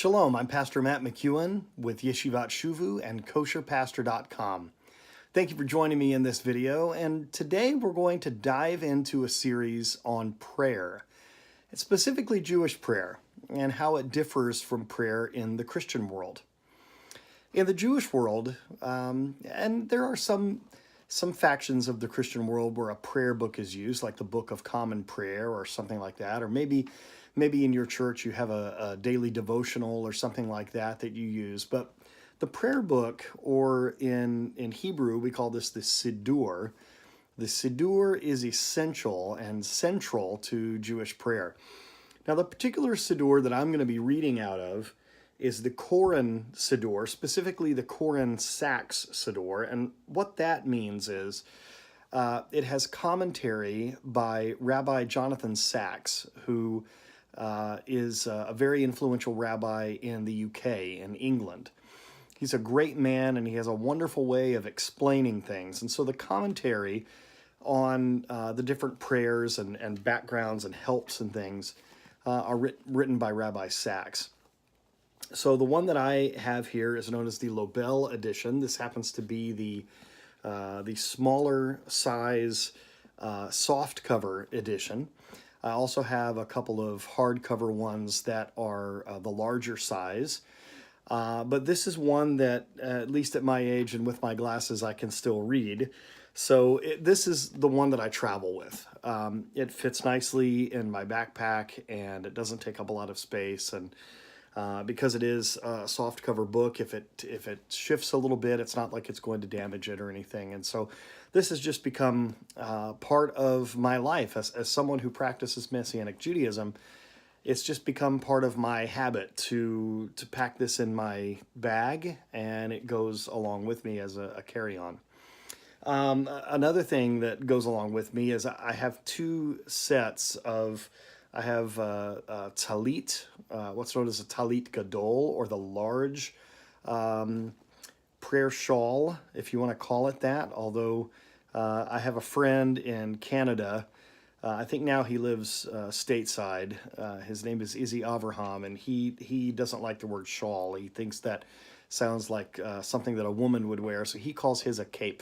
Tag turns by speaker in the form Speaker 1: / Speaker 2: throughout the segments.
Speaker 1: Shalom, I'm Pastor Matt McKeown with Yeshivat Shuvu and kosherpastor.com. Thank you for joining me in this video, and today we're going to dive into a series on prayer, specifically Jewish prayer, and how it differs from prayer in the Christian world. In the Jewish world, and there are some factions of the Christian world where a prayer book is used, like the Book of Common Prayer or something like that, or maybe in your church you have a daily devotional or something like that you use. But the prayer book, or in Hebrew we call this the sidur. The sidur is essential and central to Jewish prayer. Now, the particular sidur that I'm going to be reading out of is the Koren sidur, specifically the Koren Sachs sidur. And what that means is it has commentary by Rabbi Jonathan Sachs, who is a very influential rabbi in the UK, in England. He's a great man, and he has a wonderful way of explaining things. And so the commentary on the different prayers and backgrounds and helps and things are written by Rabbi Sachs. So the one that I have here is known as the Lobel edition. This happens to be the smaller size soft cover edition. I also have a couple of hardcover ones that are the larger size. But this is one that, at least at my age and with my glasses, I can still read. So this is the one that I travel with. It fits nicely in my backpack, and it doesn't take up a lot of space. And because it is a soft cover book, if it shifts a little bit, it's not like it's going to damage it or anything. And so this has just become part of my life as someone who practices Messianic Judaism. It's just become part of my habit to pack this in my bag, and it goes along with me as a carry-on. Another thing that goes along with me is I have two sets of, I have talit, what's known as a talit gadol, or the large prayer shawl, if you want to call it that. Although I have a friend in Canada, I think now he lives stateside. His name is Izzy Avraham, and he doesn't like the word shawl. He thinks that sounds like something that a woman would wear, so he calls his a cape.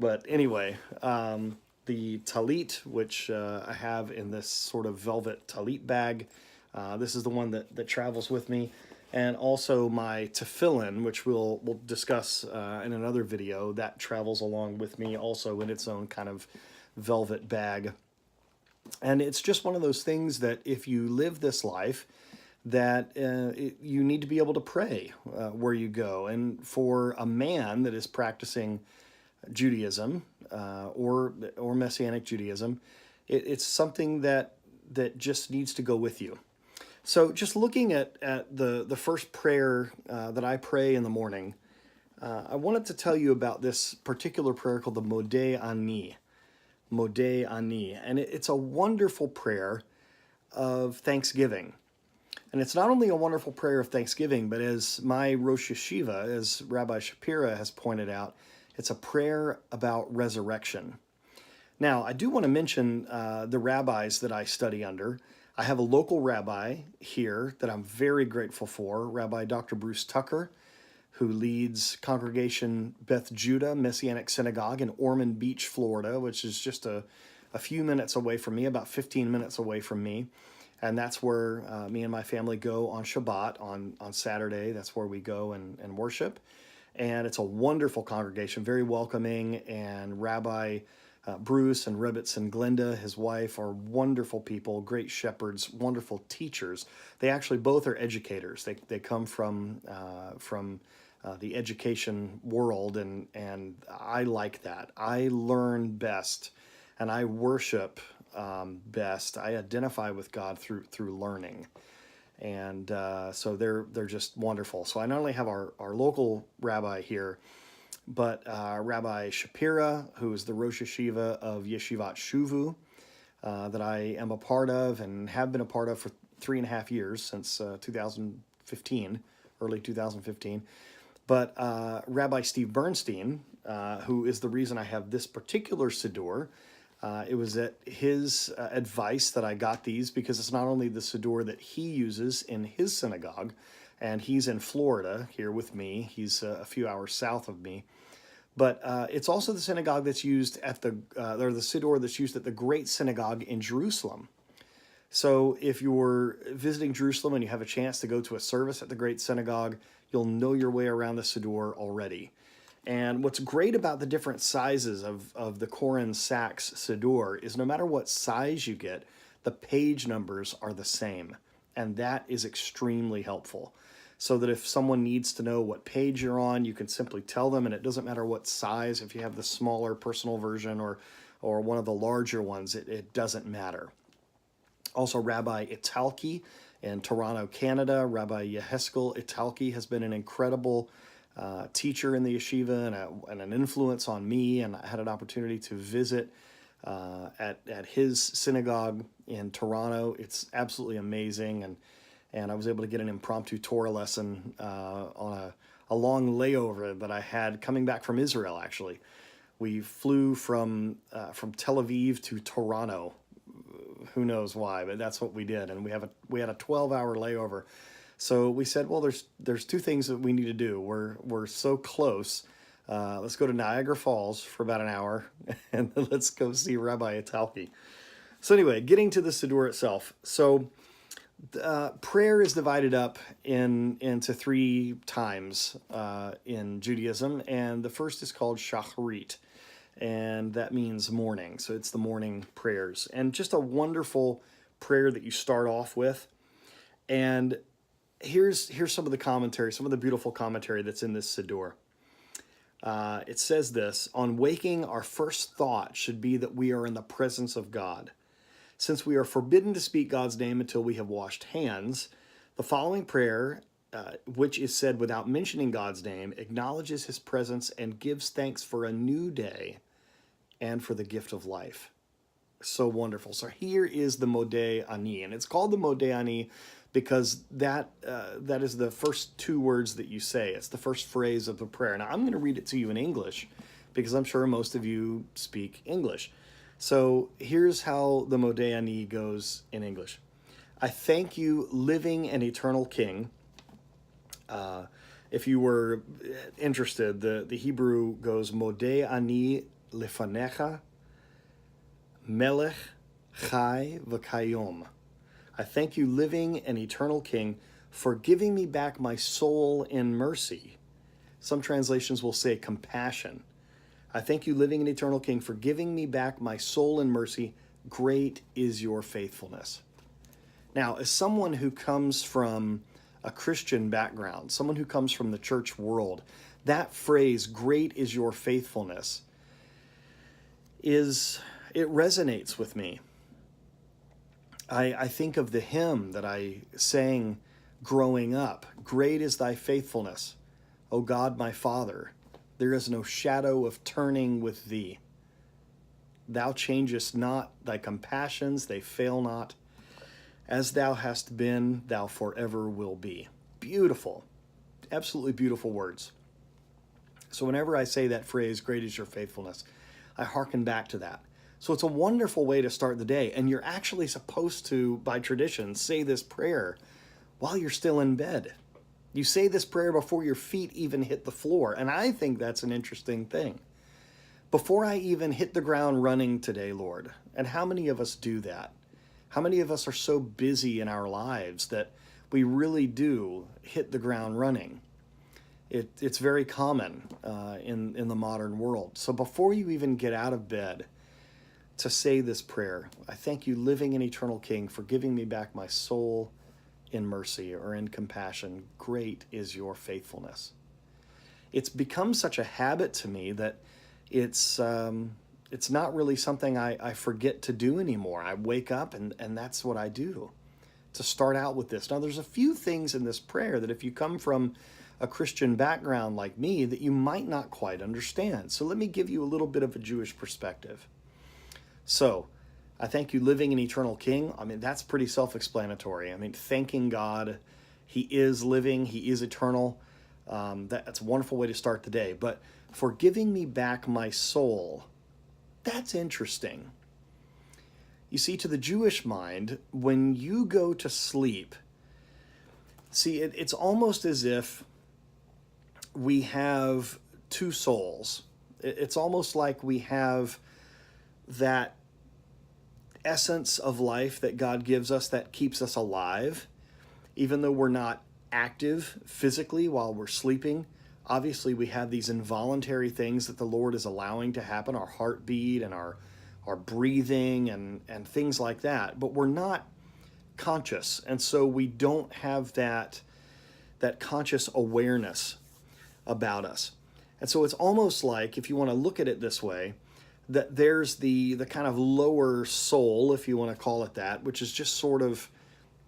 Speaker 1: But anyway, the talit, which I have in this sort of velvet talit bag, this is the one that travels with me. And also my tefillin, which we'll discuss in another video, that travels along with me also in its own kind of velvet bag. And it's just one of those things that if you live this life, that you need to be able to pray where you go. And for a man that is practicing Judaism or Messianic Judaism, it's something that just needs to go with you. So just looking at the first prayer that I pray in the morning, I wanted to tell you about this particular prayer called the Modeh Ani. Modeh Ani. And it's a wonderful prayer of thanksgiving. And it's not only a wonderful prayer of thanksgiving, but as my Rosh Yeshiva, as Rabbi Shapira has pointed out, it's a prayer about resurrection. Now, I do want to mention the rabbis that I study under. I have a local rabbi here that I'm very grateful for, Rabbi Dr. Bruce Tucker, who leads Congregation Beth Judah Messianic Synagogue in Ormond Beach, Florida, which is just a few minutes away from me, about 15 minutes away from me. And that's where me and my family go on Shabbat, on Saturday. That's where we go and worship. And it's a wonderful congregation, very welcoming, and Rabbi Bruce and Rebitz and Glenda, his wife, are wonderful people, great shepherds, wonderful teachers. They actually both are educators. They come from the education world, and I like that. I learn best, and I worship best. I identify with God through learning. And so they're just wonderful. So I not only have our local rabbi here, but Rabbi Shapira, who is the Rosh Yeshiva of Yeshivat Shuvu, that I am a part of and have been a part of for 3.5 years, since 2015, early 2015. But Rabbi Steve Bernstein, who is the reason I have this particular sidur. It was at his advice that I got these, because it's not only the sidur that he uses in his synagogue and he's in Florida here with me. He's a few hours south of me. But it's also the synagogue that's used at the sidur that's used at the Great Synagogue in Jerusalem. So if you're visiting Jerusalem and you have a chance to go to a service at the Great Synagogue, you'll know your way around the sidur already. And what's great about the different sizes of the Koren Sachs sidur is no matter what size you get, the page numbers are the same. And that is extremely helpful. So that if someone needs to know what page you're on, you can simply tell them, and it doesn't matter what size. If you have the smaller personal version or one of the larger ones, it doesn't matter. Also, Rabbi Italki in Toronto, Canada. Rabbi Yeheskel Italki has been an incredible teacher in the yeshiva and an influence on me, and I had an opportunity to visit at his synagogue in Toronto. It's absolutely amazing, and I was able to get an impromptu Torah lesson on a long layover that I had coming back from Israel, actually. We flew from Tel Aviv to Toronto. Who knows why, but that's what we did. And we had a 12-hour layover. So we said, well, there's two things that we need to do. We're so close. Let's go to Niagara Falls for about an hour, and then let's go see Rabbi Italki. So anyway, getting to the sidur itself. So prayer is divided up into 3 times in Judaism, and the first is called shacharit, and that means morning. So it's the morning prayers, and just a wonderful prayer that you start off with. And here's some of the commentary, some of the beautiful commentary that's in this sidur. It says this: on waking, our first thought should be that we are in the presence of God. Since we are forbidden to speak God's name until we have washed hands, the following prayer, which is said without mentioning God's name, acknowledges his presence and gives thanks for a new day and for the gift of life. So wonderful. So here is the Modeh Ani, and it's called the Modeh Ani because that is the first 2 words that you say. It's the first phrase of the prayer. Now, I'm going to read it to you in English because I'm sure most of you speak English. So here's how the Modeh Ani goes in English. I thank you, living and eternal King. If you were interested, the Hebrew goes Modeh Ani lefanecha, melech chai v'kayom. I thank you, living and eternal King, for giving me back my soul in mercy. Some translations will say compassion. I thank you, living and eternal King, for giving me back my soul in mercy. Great is your faithfulness. Now, as someone who comes from a Christian background, someone who comes from the church world, that phrase, great is your faithfulness, it resonates with me. I think of the hymn that I sang growing up. Great is thy faithfulness, O God my Father. There is no shadow of turning with thee. Thou changest not, thy compassions, they fail not. As thou hast been, thou forever will be. Beautiful, absolutely beautiful words. So whenever I say that phrase, great is your faithfulness, I hearken back to that. So it's a wonderful way to start the day, and you're actually supposed to, by tradition, say this prayer while you're still in bed. You say this prayer before your feet even hit the floor, and I think that's an interesting thing. Before I even hit the ground running today, Lord, and how many of us do that? How many of us are so busy in our lives that we really do hit the ground running? It's very common in the modern world. So before you even get out of bed, to say this prayer, I thank you, living and eternal King, for giving me back my soul in mercy or in compassion. Great is your faithfulness. It's become such a habit to me that it's not really something I forget to do anymore. I wake up and that's what I do, to start out with this. Now, there's a few things in this prayer that if you come from a Christian background like me, that you might not quite understand. So let me give you a little bit of a Jewish perspective. So, I thank you, living and eternal King. I mean, that's pretty self-explanatory. I mean, thanking God, he is living, he is eternal. That's a wonderful way to start the day. But for giving me back my soul, that's interesting. You see, to the Jewish mind, when you go to sleep, See, it's almost as if we have two souls. It's almost like we have that essence of life that God gives us that keeps us alive, even though we're not active physically while we're sleeping. Obviously, we have these involuntary things that the Lord is allowing to happen, our heartbeat and our breathing and things like that, but we're not conscious. And so we don't have that conscious awareness about us. And so it's almost like, if you want to look at it this way, that there's the kind of lower soul, if you want to call it that, which is just sort of,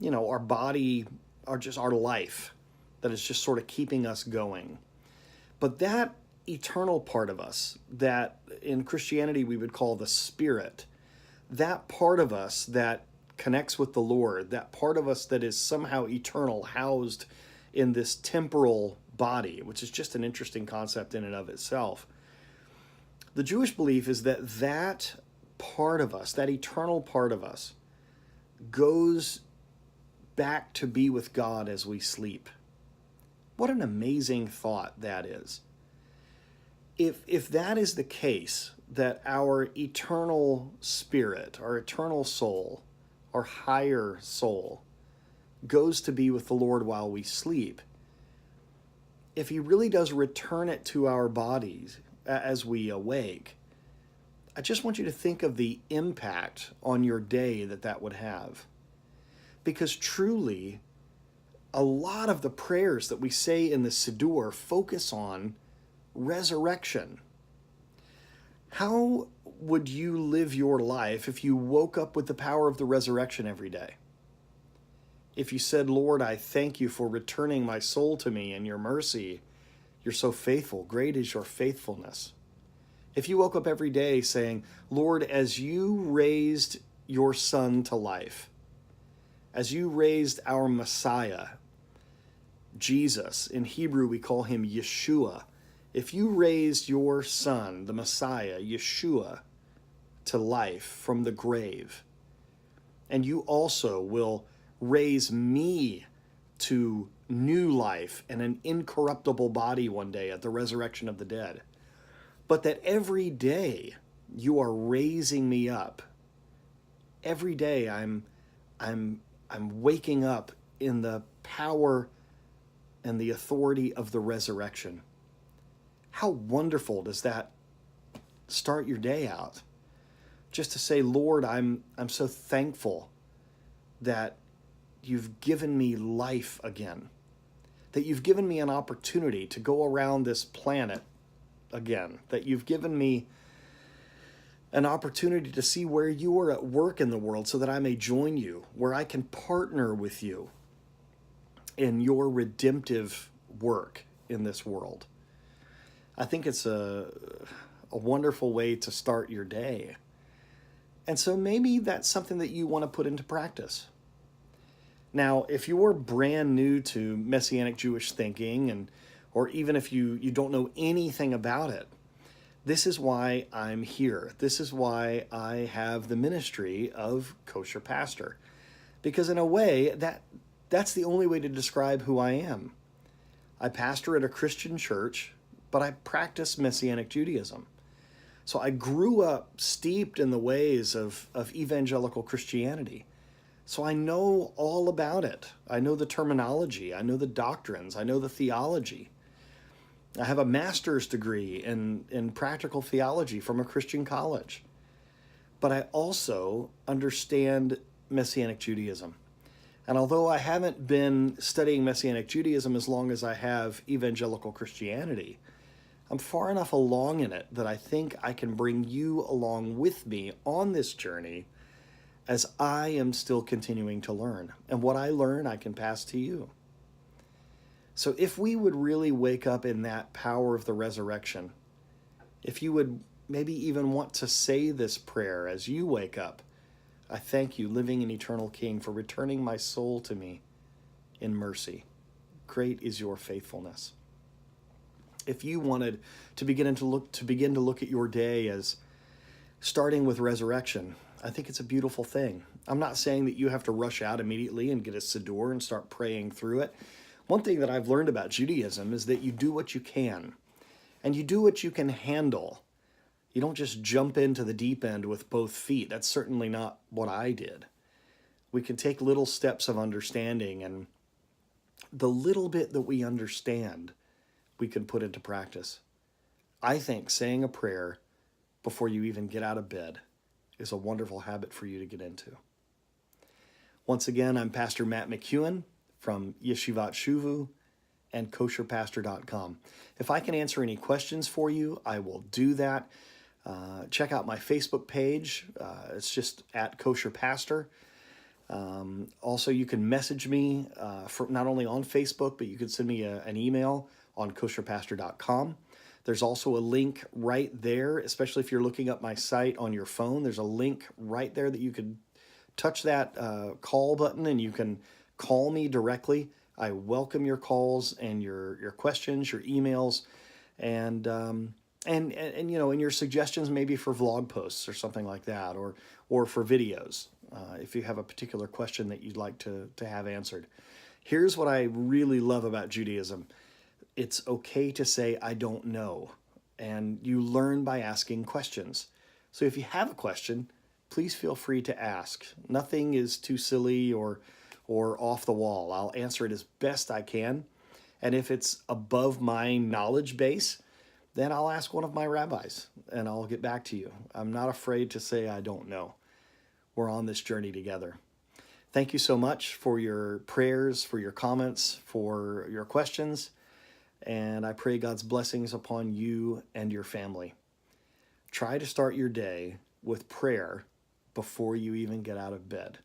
Speaker 1: our body, or just our life, that is just sort of keeping us going. But that eternal part of us, that in Christianity we would call the spirit, that part of us that connects with the Lord, that part of us that is somehow eternal, housed in this temporal body, which is just an interesting concept in and of itself. The Jewish belief is that that part of us, that eternal part of us, goes back to be with God as we sleep. What an amazing thought that is. If that is the case, that our eternal spirit, our eternal soul, our higher soul, goes to be with the Lord while we sleep, if he really does return it to our bodies as we awake, I just want you to think of the impact on your day that would have. Because truly, a lot of the prayers that we say in the sidur focus on resurrection. How would you live your life if you woke up with the power of the resurrection every day? If you said, Lord, I thank you for returning my soul to me in your mercy. You're so faithful. Great is your faithfulness. If you woke up every day saying, Lord, as you raised your son to life, as you raised our Messiah, Jesus, in Hebrew we call him Yeshua. If you raised your son, the Messiah, Yeshua, to life from the grave, and you also will raise me to new life and an incorruptible body one day at the resurrection of the dead, but that every day you are raising me up. Every day I'm waking up in the power and the authority of the resurrection. How wonderful does that start your day out? Just to say, Lord, I'm so thankful that you've given me life again, that you've given me an opportunity to go around this planet again, that you've given me an opportunity to see where you are at work in the world so that I may join you, where I can partner with you in your redemptive work in this world. I think it's a wonderful way to start your day. And so maybe that's something that you want to put into practice. Now, if you're brand new to Messianic Jewish thinking, or even if you don't know anything about it, this is why I'm here. This is why I have the ministry of kosher pastor. Because in a way, that's the only way to describe who I am. I pastor at a Christian church, but I practice Messianic Judaism. So I grew up steeped in the ways of evangelical Christianity. So I know all about it. I know the terminology. I know the doctrines. I know the theology. I have a master's degree in practical theology from a Christian college. But I also understand Messianic Judaism. And although I haven't been studying Messianic Judaism as long as I have evangelical Christianity, I'm far enough along in it that I think I can bring you along with me on this journey as I am still continuing to learn. And what I learn, I can pass to you. So if we would really wake up in that power of the resurrection, if you would maybe even want to say this prayer as you wake up, I thank you, living and eternal King, for returning my soul to me in mercy. Great is your faithfulness. If you wanted to begin to look at your day as starting with resurrection, I think it's a beautiful thing. I'm not saying that you have to rush out immediately and get a sidur and start praying through it. One thing that I've learned about Judaism is that you do what you can, and you do what you can handle. You don't just jump into the deep end with both feet. That's certainly not what I did. We can take little steps of understanding, and the little bit that we understand, we can put into practice. I think saying a prayer before you even get out of bed is a wonderful habit for you to get into. Once again, I'm Pastor Matt McKeown from Yeshivat Shuvu and kosherpastor.com. If I can answer any questions for you, I will do that. Check out my Facebook page. It's just at Kosher Pastor. Also, you can message me not only on Facebook, but you can send me an email on kosherpastor.com. There's also a link right there, especially if you're looking up my site on your phone. There's a link right there that you can touch that call button and you can call me directly. I welcome your calls and your questions, your emails, and you know, and your suggestions maybe for vlog posts or something like that, or for videos, if you have a particular question that you'd like to have answered. Here's what I really love about Judaism. It's okay to say, I don't know. And you learn by asking questions. So if you have a question, please feel free to ask. Nothing is too silly or off the wall. I'll answer it as best I can. And if it's above my knowledge base, then I'll ask one of my rabbis and I'll get back to you. I'm not afraid to say I don't know. We're on this journey together. Thank you so much for your prayers, for your comments, for your questions. And I pray God's blessings upon you and your family. Try to start your day with prayer before you even get out of bed.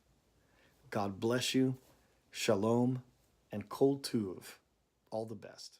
Speaker 1: God bless you. Shalom and kol tuv. All the best.